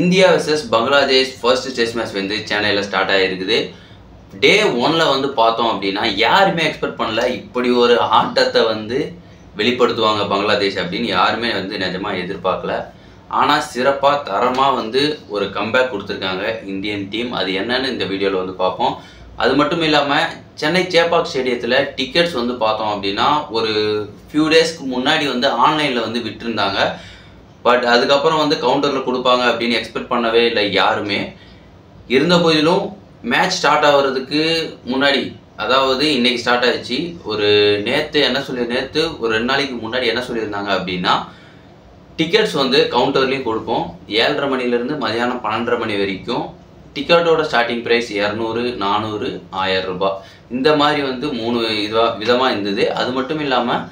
India versus Bangladesh first test match வந்து சென்னையில் start ஆகிருக்குது. டே 1ல் வந்து பார்த்தோம் அப்படின்னா யாருமே எக்ஸ்பெக்ட் பண்ணல இப்படி ஒரு ஆட்டத்தை வந்து வெளிப்படுத்துவாங்க பங்களாதேஷ் அப்படின்னு யாருமே வந்து நிஜமாக எதிர்பார்க்கல. ஆனால் சிறப்பாக தரமாக வந்து ஒரு கம்பேக் கொடுத்துருக்காங்க இந்தியன் டீம். அது என்னன்னு இந்த வீடியோவில் வந்து பார்ப்போம். அது மட்டும் இல்லாமல் சென்னை சேப்பாக் ஸ்டேடியத்தில் டிக்கெட்ஸ் வந்து பார்த்தோம் அப்படின்னா ஒரு ஃபியூ டேஸ்க்கு முன்னாடி வந்து ஆன்லைனில் வந்து விட்டுருந்தாங்க. பட் அதுக்கப்புறம் வந்து கவுண்டரில் கொடுப்பாங்க அப்படின்னு எக்ஸ்பெக்ட் பண்ணவே இல்லை யாருமே. இருந்த போதிலும் மேட்ச் ஸ்டார்ட் ஆகிறதுக்கு முன்னாடி, அதாவது இன்றைக்கி ஸ்டார்ட் ஆகிடுச்சு, ஒரு நேற்று ஒரு 2 நாளைக்கு முன்னாடி என்ன சொல்லியிருந்தாங்க அப்படின்னா டிக்கெட்ஸ் வந்து கவுண்டர்லேயும் கொடுப்போம். 7:30 மணிலேருந்து மதியானம் 12:30 மணி வரைக்கும். டிக்கெட்டோட ஸ்டார்டிங் ப்ரைஸ் 200, 400, 1000 ரூபாய். இந்த மாதிரி வந்து 3 விதமாக இருந்தது. அது மட்டும் இல்லாமல்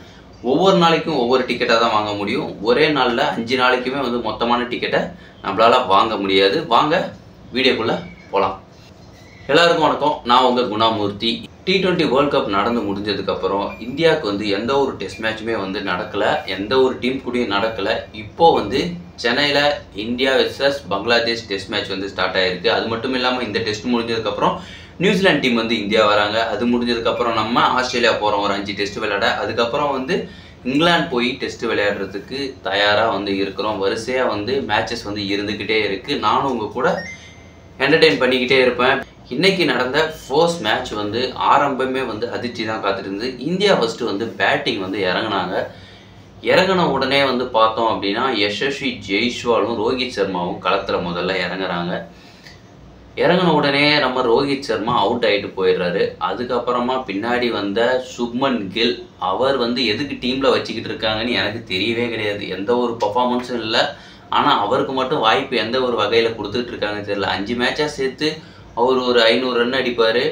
ஒவ்வொரு நாளைக்கும் ஒவ்வொரு டிக்கெட்டாக தான் வாங்க முடியும். ஒரே நாளில் 5 நாளைக்குமே வந்து மொத்தமான டிக்கெட்டை நம்மளால் வாங்க முடியாது. வாங்க வீடியோக்குள்ளே போகலாம். எல்லாருக்கும் வணக்கம், நான் உங்கள் குணாமூர்த்தி. T20 வேர்ல்ட் கப் நடந்து முடிஞ்சதுக்கப்புறம் இந்தியாவுக்கு வந்து எந்த ஒரு டெஸ்ட் மேட்சுமே வந்து நடக்கலை, எந்த ஒரு டீம் கூடயும் நடக்கலை. இப்போது வந்து சென்னையில் India versus Bangladesh test match வந்து ஸ்டார்ட் ஆகிருக்கு. அது மட்டும் இல்லாமல் இந்த டெஸ்ட் முடிஞ்சதுக்கப்புறம் நியூசிலாந்து டீம் வந்து இந்தியா வராங்க. அது முடிஞ்சதுக்கப்புறம் நம்ம ஆஸ்திரேலியா போகிறோம் ஒரு 5 டெஸ்ட் விளையாட. அதுக்கப்புறம் வந்து இங்கிலாந்து போய் டெஸ்ட் விளையாடுறதுக்கு தயாராக வந்து இருக்கிறோம். வரிசையாக வந்து மேட்சஸ் வந்து இருந்துக்கிட்டே இருக்குது. நானும் உங்கள் கூட என்டர்டெயின் பண்ணிக்கிட்டே இருப்பேன். இன்றைக்கி நடந்த ஃபர்ஸ்ட் மேட்ச் வந்து ஆரம்பமே வந்து அதிர்ச்சி தான் காத்துட்டு. இந்தியா ஃபஸ்ட்டு வந்து பேட்டிங் வந்து இறங்கின உடனே வந்து பார்த்தோம் அப்படின்னா யசஸ்வி ஜெய்ஸ்வாலும் ரோஹித் சர்மாவும் களத்தில் முதல்ல இறங்குறாங்க. இறங்கின உடனே நம்ம ரோஹித் சர்மா அவுட் ஆகிட்டு போயிடுறாரு. அதுக்கப்புறமா பின்னாடி வந்த சுப்மன் கில், அவர் வந்து எதுக்கு டீமில் வச்சுக்கிட்டு இருக்காங்கன்னு எனக்கு தெரியவே கிடையாது. எந்த ஒரு பர்ஃபார்மன்ஸும் இல்லை. ஆனால் அவருக்கு மட்டும் வாய்ப்பு எந்த ஒரு வகையில் கொடுத்துட்டு இருக்காங்கன்னு தெரியல. 5 மேட்சாக சேர்த்து அவர் ஒரு 500 ரன் அடிப்பார்.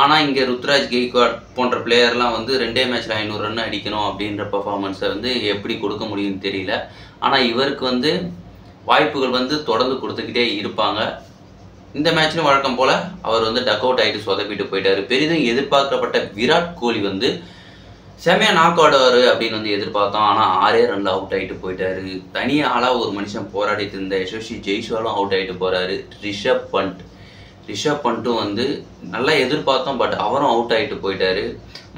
ஆனால் இங்கே ருத்ராஜ் கெய்க்வாட் போன்ற பிளேயர்லாம் வந்து 2 மேட்ச்சில் 500 ரன் அடிக்கணும் அப்படின்ற பர்ஃபார்மன்ஸை வந்து எப்படி கொடுக்க முடியும்னு தெரியல. ஆனால் இவருக்கு வந்து வாய்ப்புகள் வந்து தொடர்ந்து கொடுத்துக்கிட்டே இருப்பாங்க. இந்த மேட்ச்லையும் வழக்கம் போல் அவர் வந்து டக் அவுட் ஆகிட்டு சொதப்பிட்டு போயிட்டார். பெரிதும் எதிர்பார்க்கப்பட்ட விராட் கோலி வந்து செமையாக நாக் அவுட் ஆவார் அப்படின்னு வந்து எதிர்பார்த்தோம். ஆனால் 6 ரனில் அவுட் ஆகிட்டு போயிட்டார். தனியாக ஆளாக ஒரு மனுஷன் போராடிட்டு இருந்த யசஸ்வி ஜெய்ஸ்வாலும் அவுட் ஆகிட்டு போகிறாரு. ரிஷப் பண்ட்டும் வந்து நல்லா எதிர்பார்த்தோம், பட் அவரும் அவுட் ஆகிட்டு போயிட்டார்.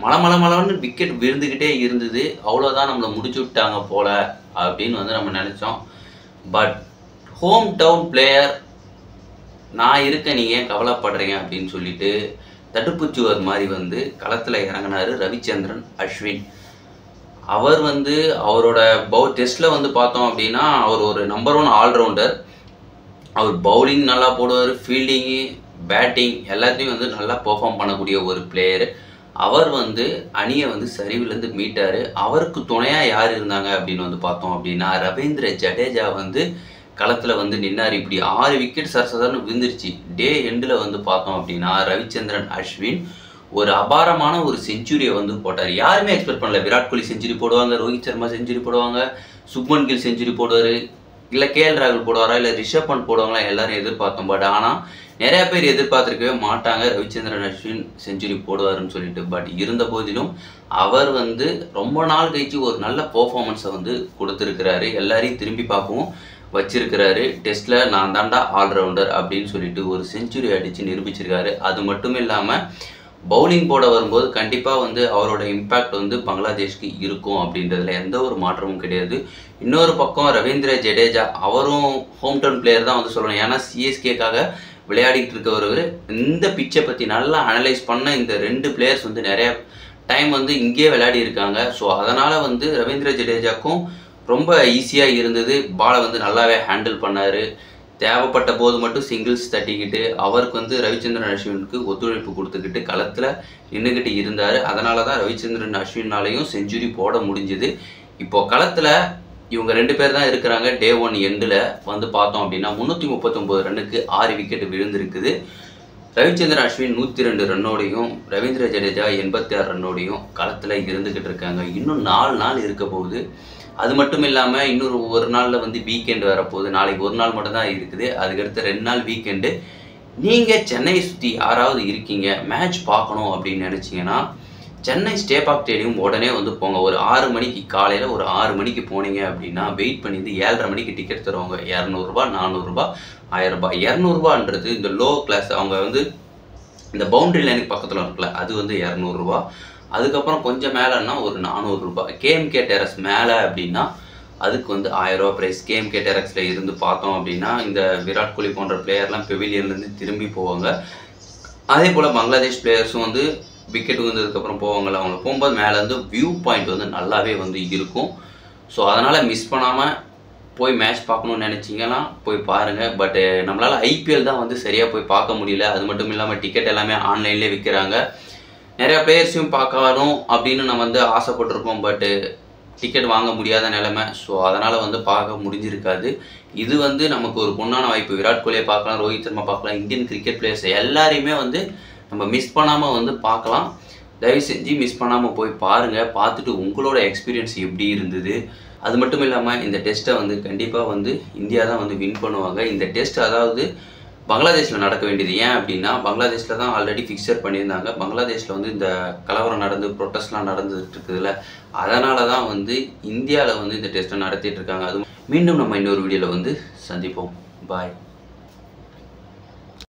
மலன்னு விக்கெட் விழுந்துக்கிட்டே இருந்தது. அவ்வளோதான், நம்மளை முடிச்சு விட்டாங்க போல் அப்படின்னு வந்து நம்ம நினச்சோம். பட் ஹோம் டவுன் பிளேயர் நான் இருக்க, நீங்கள் ஏன் கவலைப்படுறீங்க அப்படின்னு சொல்லிட்டு தடுப்புச்சுவர் மாதிரி வந்து களத்தில் இறங்கினார் ரவிச்சந்திரன் அஸ்வின். அவர் வந்து அவரோட டெஸ்ட்டில் வந்து பார்த்தோம் அப்படின்னா அவர் ஒரு நம்பர் 1 ஆல்ரவுண்டர். அவர் பவுலிங் நல்லா போடுவார், ஃபீல்டிங்கு, பேட்டிங் எல்லாத்தையும் வந்து நல்லா பெர்ஃபார்ம் பண்ணக்கூடிய ஒரு பிளேயர். அவர் வந்து அணியை வந்து சரிவிலேருந்து மீட்டார். அவருக்கு துணையாக யார் இருந்தாங்க அப்படின்னு வந்து பார்த்தோம் அப்படின்னா ரவீந்திர ஜடேஜா வந்து களத்தில் வந்து நின்னார். இப்படி 6 விக்கெட் சரசரன்னு விழுந்துருச்சு. டே எண்டில் வந்து பார்த்தோம் அப்படின்னா ரவிச்சந்திரன் அஸ்வின் ஒரு அபாரமான ஒரு செஞ்சுரியை வந்து போட்டார். யாருமே எக்ஸ்பெக்ட் பண்ணல விராட் கோலி செஞ்சுரி போடுவாங்க, ரோஹித் சர்மா செஞ்சுரி போடுவாங்க, சுப்மன் கில் செஞ்சுரி போடுவார், இல்லை KL ராகுல் போடுவாரா, இல்லை ரிஷப் பண்ட் போடுவாங்களா, எல்லாரும் எதிர்பார்த்தோம். பட் ஆனால் நிறையா பேர் எதிர்பார்த்துருக்கவே மாட்டாங்க ரவிச்சந்திரன் அஸ்வின் செஞ்சுரி போடுவாருன்னு சொல்லிட்டு. பட் இருந்த போதிலும் அவர் வந்து ரொம்ப நாள் கழிச்சு ஒரு நல்ல பர்ஃபார்மன்ஸை வந்து கொடுத்துருக்கிறாரு. எல்லாரையும் திரும்பி பார்க்கவும் வச்சிருக்கிறாரு. டெஸ்ட்டில் நான் தாண்டா ஆல்ரவுண்டர் அப்படின்னு சொல்லிட்டு ஒரு செஞ்சுரி அடித்து நிரூபிச்சிருக்காரு. அது மட்டும் இல்லாமல் பவுலிங் போட வரும்போது கண்டிப்பாக வந்து அவரோட இம்பேக்ட் வந்து பங்களாதேஷ்க்கு இருக்கும் அப்படின்றதுல எந்த ஒரு மாற்றமும் கிடையாது. இன்னொரு பக்கம் ரவீந்திர ஜடேஜா, அவரும் ஹோம் டவுன் பிளேயர் தான் வந்து சொல்லணும். ஏன்னா CSKக்காக விளையாடிட்டு இருக்கவர். இந்த பிச்சை பற்றி நல்லா அனலைஸ் பண்ண இந்த 2 பிளேயர்ஸ் வந்து நிறைய டைம் வந்து இங்கே விளையாடி இருக்காங்க. ஸோ அதனால் வந்து ரவீந்திர ஜடேஜாக்கும் ரொம்ப ஈஸியாக இருந்தது. பாலை வந்து நல்லாவே ஹேண்டில் பண்ணார். தேவைப்பட்ட போது மட்டும் சிங்கிள்ஸ் தட்டிக்கிட்டு அவருக்கு வந்து ரவிச்சந்திரன் அஸ்வினுக்கு ஒத்துழைப்பு கொடுத்துக்கிட்டு களத்தில் நின்றுக்கிட்டு இருந்தார். அதனால தான் ரவிச்சந்திரன் அஸ்வினாலையும் செஞ்சுரி போட முடிஞ்சுது. இப்போது களத்தில் இவங்க 2 பேர் தான் இருக்கிறாங்க. டே 1 எண்டில் வந்து பார்த்தோம் அப்படின்னா 339 ரன்னுக்கு 6 விக்கெட் விழுந்திருக்குது. ரவிச்சந்திரன் அஸ்வின் 102 ரன்னோடையும் ரவீந்திர ஜடேஜா 86 ரன்னோடையும் களத்தில் இருந்துக்கிட்டு இருக்காங்க. இன்னும் 4 நாள் இருக்க போகுது. அது மட்டும் இல்லாமல் இன்னொரு ஒரு நாளில் வந்து வீக்கெண்டு வரப்போகுது. நாளைக்கு ஒரு நாள் மட்டும் தான் இருக்குது. அதுக்கடுத்து 2 நாள் வீக்கெண்டு. நீங்கள் சென்னையை சுற்றி யாராவது இருக்கீங்க, மேட்ச் பார்க்கணும் அப்படின்னு நினச்சிங்கன்னா சென்னை ஸ்டேபாக் ஸ்டேடியம் உடனே வந்து போங்க. ஒரு 6 மணிக்கு காலையில் ஒரு 6 மணிக்கு போனீங்க அப்படின்னா வெயிட் பண்ணி 7:30 மணிக்கு டிக்கெட் தருவாங்க. ₹200 ₹400 ₹1000. ₹200ன்றது இந்த லோ கிளாஸ், அவங்க வந்து இந்த பவுண்டரி லைனுக்கு பக்கத்தில் இருக்குல்ல, அது வந்து ₹200. அதுக்கப்புறம் கொஞ்சம் மேலேன்னா ஒரு ₹400. கேஎம்கே டெரஸ் மேலே அப்படின்னா அதுக்கு வந்து ₹1000 ப்ரைஸ். கேஎம்கே டெரஸில் இருந்து பார்த்தோம் அப்படின்னா இந்த விராட் கோலி போன்ற பிளேயர்லாம் பெவிலியன்லேருந்து திரும்பி போவாங்க. அதே போல் பங்களாதேஷ் பிளேயர்ஸும் வந்து விக்கெட் விழுந்ததுக்கப்புறம் போவாங்கள்ல, அவங்க போகும்போது மேலேருந்து வியூ பாயிண்ட் வந்து நல்லாவே வந்து இருக்கும். ஸோ அதனால் மிஸ் பண்ணாமல் போய் மேட்ச் பார்க்கணுன்னு நினச்சிங்கன்னா போய் பாருங்கள். பட்டு நம்மளால் ஐபிஎல் தான் வந்து சரியாக போய் பார்க்க முடியல. அது மட்டும் இல்லாமல் டிக்கெட் எல்லாமே ஆன்லைன்லேயே விற்கிறாங்க. நிறையா பிளேயர்ஸையும் பார்க்கணும் அப்படின்னு நம்ம வந்து ஆசைப்பட்டிருப்போம். பட்டு டிக்கெட் வாங்க முடியாத நிலைமை. ஸோ அதனால் வந்து பார்க்க முடிஞ்சிருக்காது. இது வந்து நமக்கு ஒரு பொன்னான வாய்ப்பு. விராட் கோலியை பார்க்கலாம், ரோஹித் சர்மா பார்க்கலாம், இந்தியன் கிரிக்கெட் பிளேயர்ஸ் எல்லாரையுமே வந்து நம்ம மிஸ் பண்ணாமல் வந்து பார்க்கலாம். தயவு செஞ்சு மிஸ் பண்ணாமல் போய் பாருங்கள். பார்த்துட்டு உங்களோட எக்ஸ்பீரியன்ஸ் எப்படி இருந்தது. அது மட்டும் இல்லாமல் இந்த டெஸ்ட்டை வந்து கண்டிப்பாக வந்து இந்தியா தான் வந்து வின் பண்ணுவாங்க. இந்த டெஸ்ட் அதாவது பங்களாதேஷில் நடக்க வேண்டியது. ஏன் அப்படின்னா பங்களாதேஷில் தான் ஆல்ரெடி ஃபிக்சர் பண்ணியிருந்தாங்க. பங்களாதேஷில் வந்து இந்த கலவரம் நடந்து ப்ரொட்டஸ்ட்லாம் நடந்துட்டு இருக்குதுல்ல, அதனால தான் வந்து இந்தியாவில் வந்து இந்த டெஸ்ட்டை நடத்திட்டு இருக்காங்க. அது மீண்டும் நம்ம இன்னொரு வீடியோவில் வந்து சந்திப்போம். பாய்.